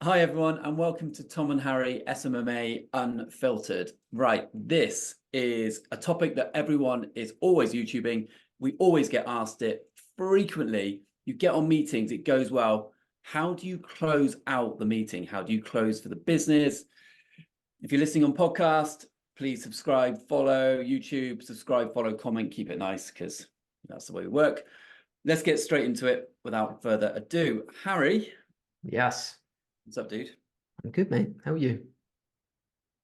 Hi, everyone, and welcome to Tom and Harry SMMA Unfiltered. Right, this is a topic that everyone is always YouTubing. We always get asked it frequently. You get on meetings, it goes well. How do you close out the meeting? How do you close for the business? If you're listening on podcast, please subscribe, follow YouTube, subscribe, follow, comment, keep it nice because that's the way we work. Let's get straight into it without further ado. Harry, Yes, what's up, dude? I'm good, mate. How are you?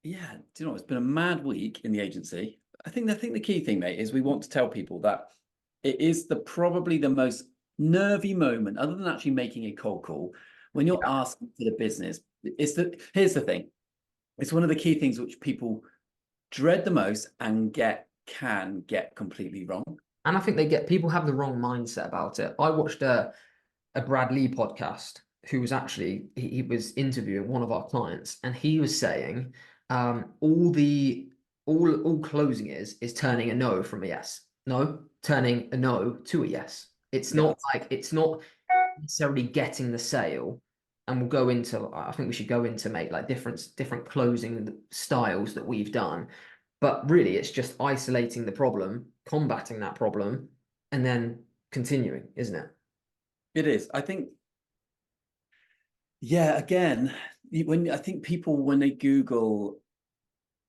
Yeah, do you know, it's been a mad week in the agency. I think the key thing, mate, is we want to tell people that it is probably the most nervy moment, other than actually making a cold call, when you're Yeah. asking for the business. Here's the thing. It's one of the key things which people dread the most and can get completely wrong. And I think people have the wrong mindset about it. I watched a Brad Lee podcast who was actually he was interviewing one of our clients, and he was saying all closing is turning a no from a yes. No, turning a no to a yes. Yeah. It's not necessarily getting the sale. And we'll go into, I think we should go into, mate, like different closing styles that we've done. But really, it's just isolating the problem, combating that problem, and then continuing, isn't it? It is. I think, yeah, again, I think people, when they Google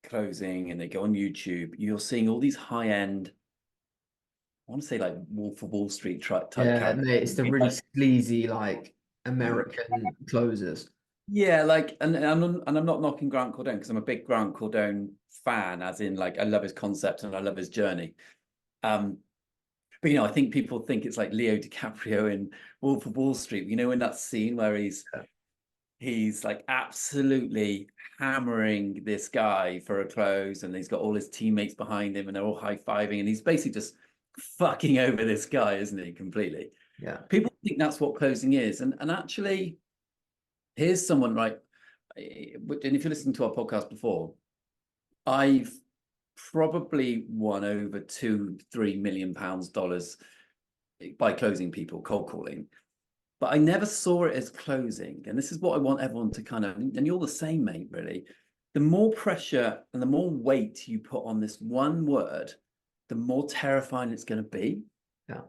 closing and they go on YouTube, you're seeing all these high-end, I want to say like Wolf of Wall Street type Yeah, characters. mate, it's the really Like, sleazy, like American closers. yeah, like, and I'm not knocking Grant Cardone because I'm a big Grant Cardone fan, as in like I love his concept and I love his journey. Um, but I think people think it's like Leo DiCaprio in Wolf of Wall Street. In that scene where he's like absolutely hammering this guy for a close, and he's got all his teammates behind him, and they're all high-fiving, and he's basically just fucking over this guy, isn't he? Completely. Yeah. People think that's what closing is, and actually, here's someone, right? And if you're listening to our podcast before, I've probably won over £2-3 million dollars by closing people, cold calling. But I never saw it as closing. And this is what I want everyone to kind of, and you're the same, mate, really. The more pressure and the more weight you put on this one word, the more terrifying it's going to be. Yeah.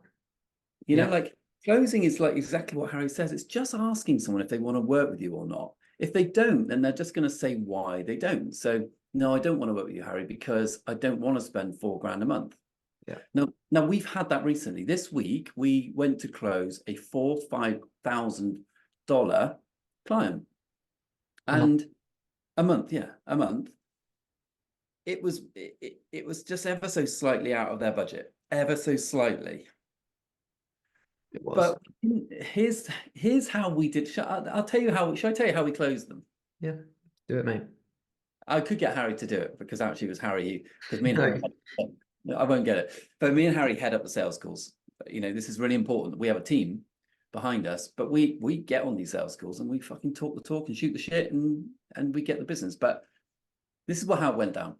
Like closing is like exactly what Harry says. It's just asking someone if they want to work with you or not. If they don't, then they're just going to say why they don't. So, no, I don't want to work with you, Harry, because I don't want to spend £4,000 a month. Yeah. Now we've had that recently. This week we went to close a $4,000-5,000 client, A month. and a month, yeah, a month. It was just ever so slightly out of their budget, ever so slightly. It was. But here's how we did. I'll tell you how. Should I tell you how we closed them? Yeah. Do it, mate. I could get Harry to do it because actually it was Harry because me and Harry. No. I won't get it, but me and Harry head up the sales calls. This is really important. We have a team behind us, but we get on these sales calls and we fucking talk the talk and shoot the shit, and we get the business. But this is how it went down.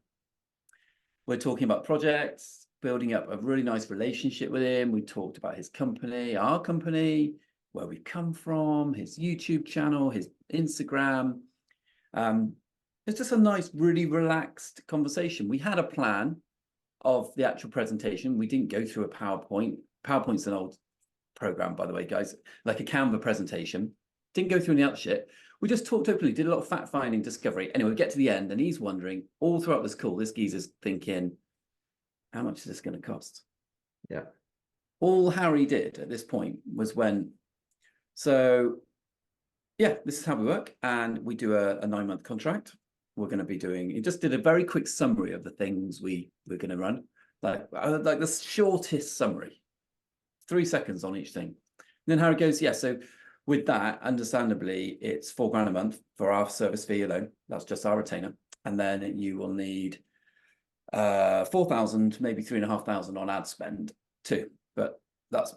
We're talking about projects, building up a really nice relationship with him. We talked about his company, our company, where we come from, his YouTube channel, his Instagram. It's just a nice, really relaxed conversation. We had a plan of the actual presentation. We didn't go through a PowerPoint. PowerPoint's an old program, by the way, guys, like a Canva presentation. Didn't go through any other shit. We just talked openly, did a lot of fact finding, discovery. Anyway, we get to the end, and he's wondering all throughout this call, this geezer's thinking, how much is this going to cost? Yeah. All Harry did at this point was yeah, this is how we work. And we do a 9-month contract. We're going to be doing, he just did a very quick summary of the things we're going to run, like the shortest summary, 3 seconds on each thing. And then Harry goes, yeah, so with that, understandably, it's £4,000 a month for our service fee alone. That's just our retainer. And then you will need 4,000, maybe 3,500 on ad spend too. But that's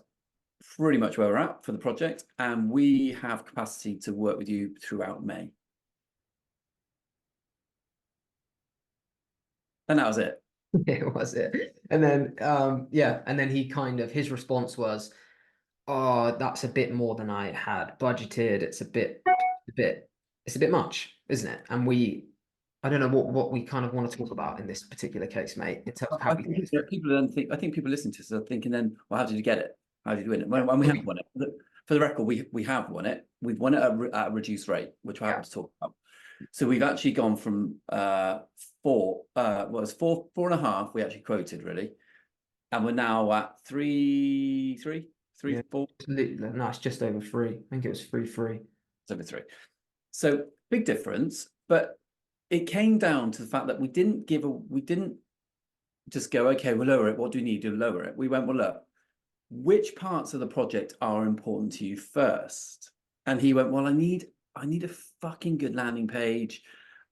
pretty much where we're at for the project. And we have capacity to work with you throughout May. And that was it. It was it. And then yeah, and then his response was, oh, that's a bit more than I had budgeted. It's a bit it's a bit much, isn't it? And I don't know what we kind of want to talk about in this particular case, mate, in terms of how I we think think. people don't think. I think people listening to this are thinking, then, well, how did you get it? How did you win it? When we have won it, for the record, we have won it. We've won it at a reduced rate, which we're Yeah. happy to talk about. So we've actually gone from four, was four and a half. We actually quoted really, and we're now at Yeah. 4. No, it's just over 3. I think it was 3-3. It's over 3. So big difference, but it came down to the fact that we didn't just go, okay, we'll lower it. What do we need to lower it? We went, well, look, which parts of the project are important to you first? And he went, well, I need a fucking good landing page.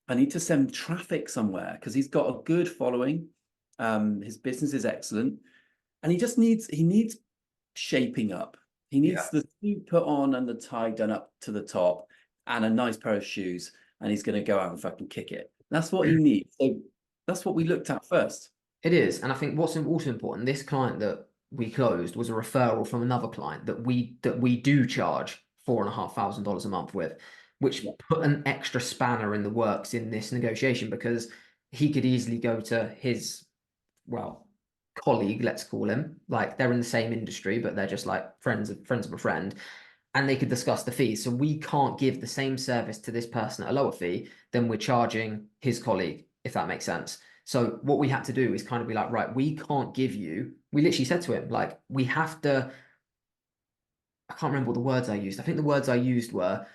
I need to send traffic somewhere because he's got a good following. His business is excellent. And he needs shaping up. He needs the suit put on and the tie done up to the top and a nice pair of shoes. And he's going to go out and fucking kick it. That's what he needs. So that's what we looked at first. It is. And I think what's also important, this client that we closed was a referral from another client that we do charge $4,500 a month with, which put an extra spanner in the works in this negotiation, because he could easily go to his, well, colleague, let's call him, like they're in the same industry, but they're just like friends of a friend, and they could discuss the fees. So we can't give the same service to this person at a lower fee than we're charging his colleague, if that makes sense. So what we had to do is kind of be like, right, we can't give you, we literally said to him, like, we have to, I can't remember what the words I used. I think the words I used were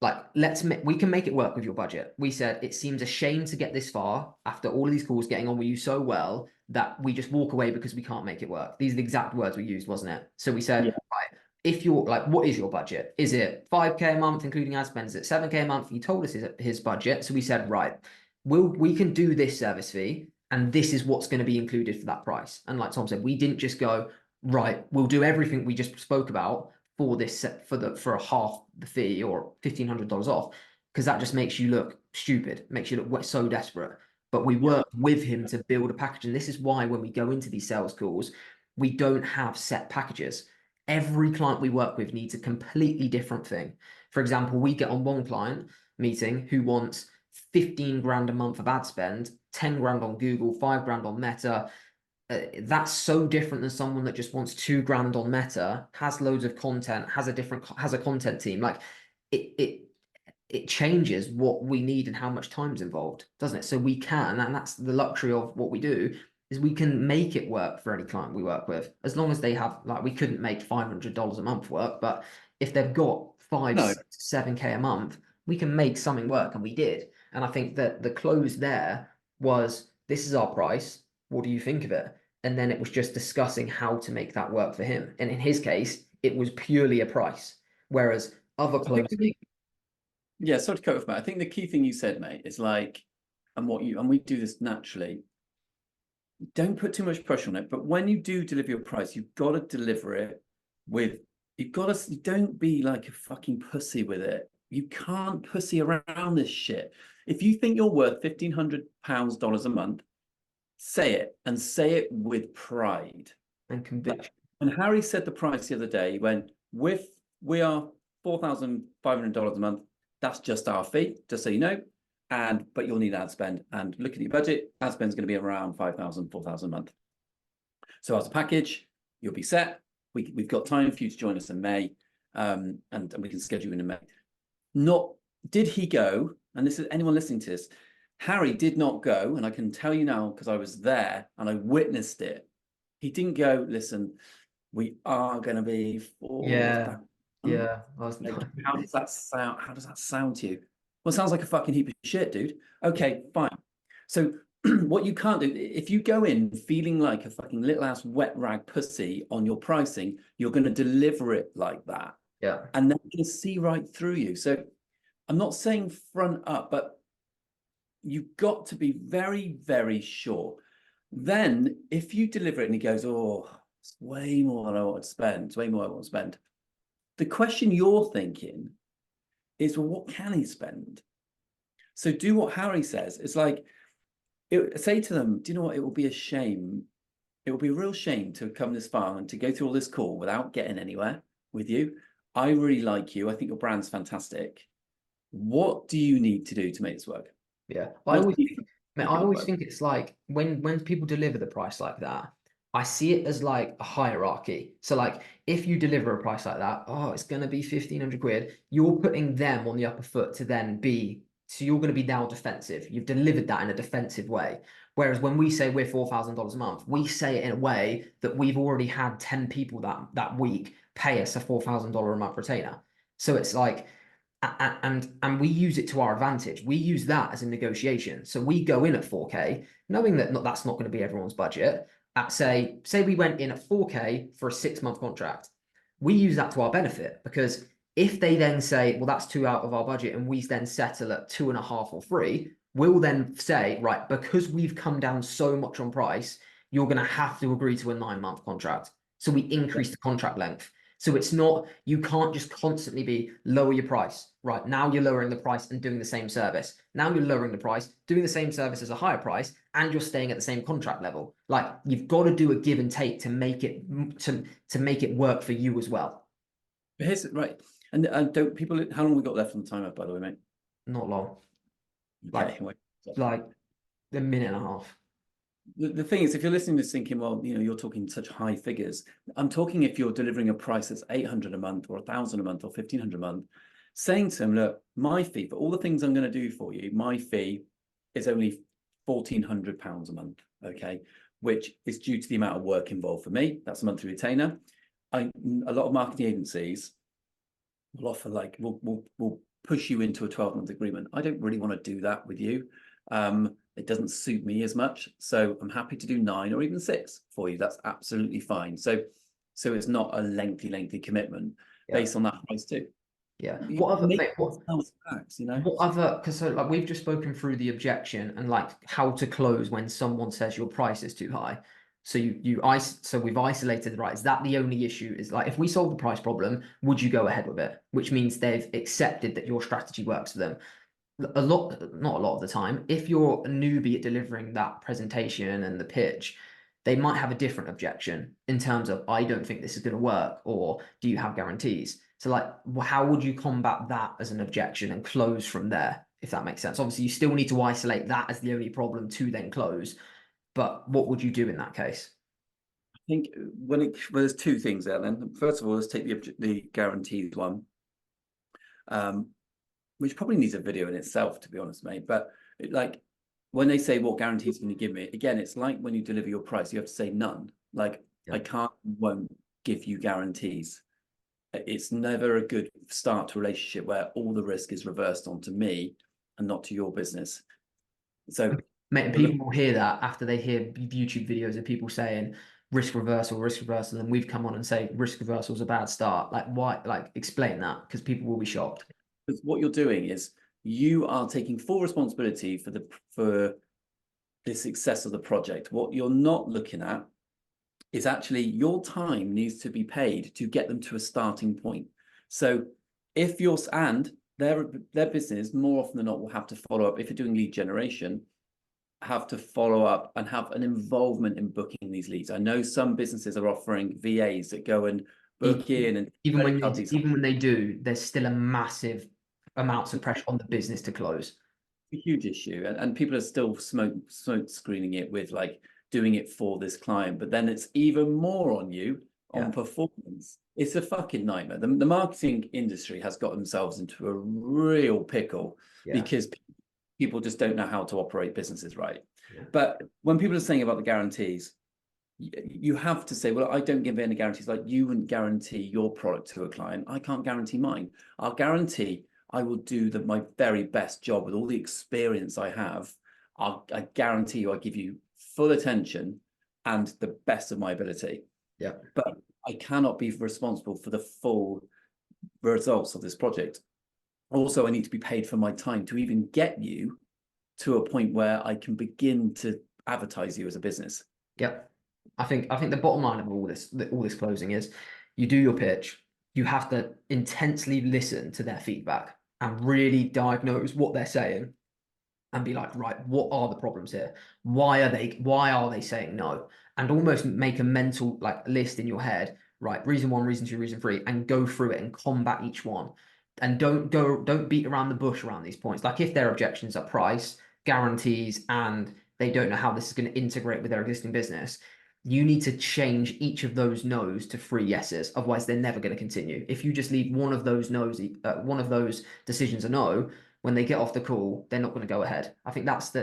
like, we can make it work with your budget. We said, it seems a shame to get this far after all of these calls, getting on with you so well, that we just walk away because we can't make it work. These are the exact words we used, wasn't it? So we said, right, if you're like, what is your budget? Is it 5K a month, including ad spend? Is it 7K a month? He told us his budget. So we said, right, we can do this service fee, and this is what's going to be included for that price. And like Tom said, we didn't just go, right, we'll do everything we just spoke about for this set for a half the fee or $1,500 off, because that just makes you look stupid, makes you look so desperate. But we worked with him to build a package, and this is why when we go into these sales calls, we don't have set packages. Every client we work with needs a completely different thing. For example, we get on one client meeting who wants 15 grand a month of ad spend, 10 grand on Google, 5 grand on Meta. That's so different than someone that just wants 2 grand on Meta, has loads of content, has a content team. Like it changes what we need and how much time's involved, doesn't it? So we can, and that's the luxury of what we do, is we can make it work for any client we work with, as long as they have, like, we couldn't make $500 a month work, but if they've got 5, No. 6, 7K a month, we can make something work, and we did. And I think that the close there was, this is our price. What do you think of it? And then it was just discussing how to make that work for him. And in his case, it was purely a price. Whereas other closing. Yeah, sorry to cut off, mate. I think the key thing you said, mate, is like, and we do this naturally. Don't put too much pressure on it, but when you do deliver your price, you've got to deliver it with. Don't be like a fucking pussy with it. You can't pussy around this shit. If you think you're worth $1,500 a month, say it, and say it with pride And conviction. And Harry said the price the other day. He went, we are $4,500 a month. That's just our fee, just so you know. But you'll need ad spend. And look at your budget. Ad spend is going to be around 5,000, 4,000 a month. So as a package, you'll be set. We've got time for you to join us in May, and we can schedule in May. Did he go? And this is anyone listening to this. Harry did not go, and I can tell you now because I was there and I witnessed it. He didn't go. Listen, we are going to be four. Yeah. Like, how does that sound? How does that sound to you? Well, it sounds like a fucking heap of shit, dude. Okay, fine. So what you can't do, if you go in feeling like a fucking little ass wet rag pussy on your pricing, you're going to deliver it like that. Yeah. And they're going to see right through you. So I'm not saying front up, but you've got to be very, very sure. Then if you deliver it and he goes, oh, it's way more than I want to spend. It's way more than I want to spend. The question you're thinking is, well, what can he spend? So do what Harry says. It's like, say to them, do you know what? It will be a shame. It will be a real shame to come this far and to go through all this call without getting anywhere with you. I really like you. I think your brand's fantastic. what do you need to do to make this work? Yeah, What do you think to I make it always work? think it's like when people deliver the price like that, I see it as like a hierarchy. So like if you deliver a price like that, oh, it's gonna be 1,500 quid. You're putting them on the upper foot to then be. So you're going to be now defensive. You've delivered that in a defensive way. Whereas when we say we're $4,000 a month, we say it in a way that we've already had 10 people that week pay us a $4,000 a month retainer. So it's like and we use it to our advantage. We use that as a negotiation. So we go in at 4K, knowing that that's not going to be everyone's budget. At say we went in at 4K for a 6-month contract. We use that to our benefit because if they then say, well, that's too out of our budget, and we then settle at 2.5 or 3, we'll then say, right, because we've come down so much on price, you're going to have to agree to a 9-month contract. So we increase the contract length. So it's not, you can't just constantly be lower your price, right? Now you're lowering the price and doing the same service. Now you're lowering the price, doing the same service as a higher price, and you're staying at the same contract level. Like you've got to do a give and take to make it to make it work for you as well. But here's right. And don't people, how long we got left on the timer, by the way, mate? Not long. Okay, wait. Like a minute and a half. The thing is, if you're listening to this thinking, well, you're talking such high figures. I'm talking if you're delivering a price that's 800 a month or 1,000 a month or 1,500 a month, saying to them, look, my fee for all the things I'm going to do for you, my fee is only £1,400 a month, okay, which is due to the amount of work involved for me. That's a monthly retainer. A lot of marketing agencies will offer like, we'll push you into a 12-month agreement. I don't really want to do that with you. It doesn't suit me as much. So I'm happy to do 9 or even 6 for you. That's absolutely fine. So it's not a lengthy commitment based on that price too. Yeah. What other, mate, what other, because so like we've just spoken through the objection and like how to close when someone says your price is too high. So so we've isolated, right? Is that the only issue? Is like if we solve the price problem, would you go ahead with it? Which means they've accepted that your strategy works for them. Not a lot of the time, if you're a newbie at delivering that presentation and the pitch, they might have a different objection in terms of, I don't think this is going to work, or do you have guarantees? So like, how would you combat that as an objection and close from there, if that makes sense? Obviously, you still need to isolate that as the only problem to then close, but what would you do in that case? I think well, there's 2 things there then. First of all, let's take the guaranteed one. Which probably needs a video in itself, to be honest, mate. But like when they say what guarantees can you give me, again, it's like when you deliver your price, you have to say none. Like I can't, won't give you guarantees. It's never a good start to a relationship where all the risk is reversed onto me and not to your business. So, mate, people will hear that after they hear YouTube videos of people saying risk reversal, and we've come on and say risk reversal is a bad start. Like, why? Like, explain that because people will be shocked. Because what you're doing is you are taking full responsibility for the success of the project. What you're not looking at is actually your time needs to be paid to get them to a starting point. So if you're, and their business more often than not will have to follow up, if you're doing lead generation, have to follow up and have an involvement in booking these leads. I know some businesses are offering VAs that go and book in, and even when they do, there's still a massive amounts of pressure on the business to close. A huge issue, and people are still smoke screening it with like doing it for this client, but then it's even more on you on performance. It's a fucking nightmare. The marketing industry has got themselves into a real pickle because people just don't know how to operate businesses right. But when people are saying about the guarantees, you have to say, well, I don't give any guarantees. Like you wouldn't guarantee your product to a client. I can't guarantee mine. I'll guarantee I will do my very best job with all the experience I have. I guarantee you I give you full attention and the best of my ability. Yeah. But I cannot be responsible for the full results of this project. Also, I need to be paid for my time to even get you to a point where I can begin to advertise you as a business. Yep. I think the bottom line of all this closing is you do your pitch, you have to intensely listen to their feedback and really diagnose what they're saying and be like, right, what are the problems here? Why are they saying no? And almost make a mental like list in your head, right? Reason 1, reason 2, reason 3, and go through it and combat each one. and don't beat around the bush around these points. Like if their objections are price, guarantees, and they don't know how this is going to integrate with their existing business, you need to change each of those no's to 3 yeses. Otherwise, they're never going to continue. If you just leave one of those no's, one of those decisions a no, when they get off the call, they're not going to go ahead. I think that's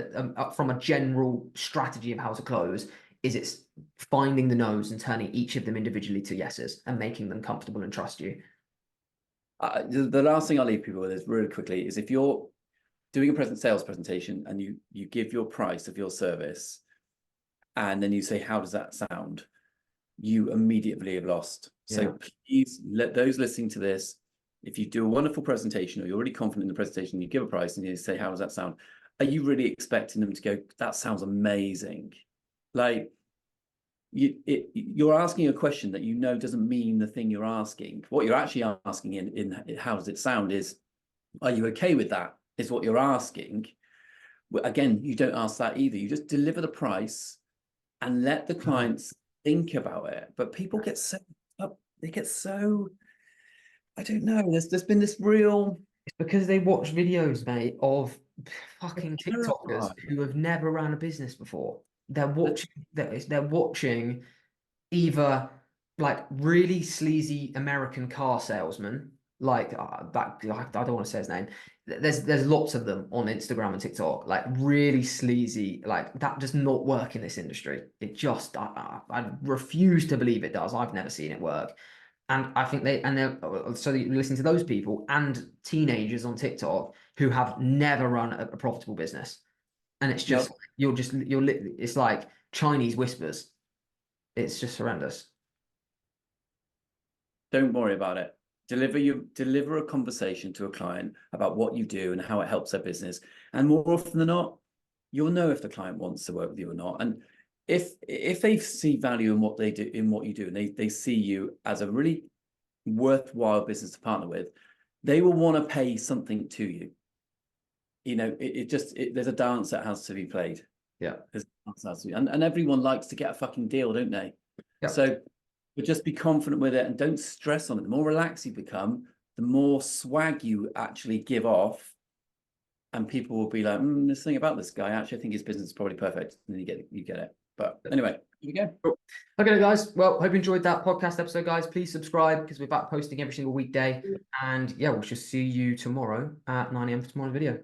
from a general strategy of how to close, is it's finding the no's and turning each of them individually to yeses and making them comfortable and trust you. The last thing I'll leave people with is really quickly is if you're doing a sales presentation and you give your price of your service and then you say, how does that sound? You immediately have lost. So please let those listening to this, if you do a wonderful presentation or you're really confident in the presentation, you give a price and you say, how does that sound? Are you really expecting them to go, that sounds amazing? Like you're asking a question that you know doesn't mean the thing you're asking. What you're actually asking in how does it sound is, are you okay with that? Is what you're asking. Again, you don't ask that either. You just deliver the price and let the clients think about it. But people get so up, they get so, I don't know, there's been this real, it's because they watch videos, mate, of fucking TikTokers who have never run a business before. They're watching either like really sleazy American car salesmen, like that, I don't want to say his name. There's lots of them on Instagram and TikTok, like really sleazy. Like that does not work in this industry. It just, I refuse to believe it does. I've never seen it work. And I think so you listen to those people and teenagers on TikTok who have never run a profitable business. And it's just, it's like Chinese whispers. It's just horrendous. Don't worry about it. Deliver a conversation to a client about what you do and how it helps their business. And more often than not, you'll know if the client wants to work with you or not. And if they see value in what they do, in what you do, and they see you as a really worthwhile business to partner with, they will want to pay something to you. You know, there's a dance that has to be played. Yeah. And everyone likes to get a fucking deal, don't they? Yeah. So but just be confident with it and don't stress on it. The more relaxed you become, the more swag you actually give off. And people will be like, this thing about this guy, actually, I think his business is probably perfect. And then you get it. But anyway, here we go. Cool. Okay, guys. Well, hope you enjoyed that podcast episode, guys. Please subscribe because we're back posting every single weekday. And yeah, we'll just see you tomorrow at 9 a.m. for tomorrow's video.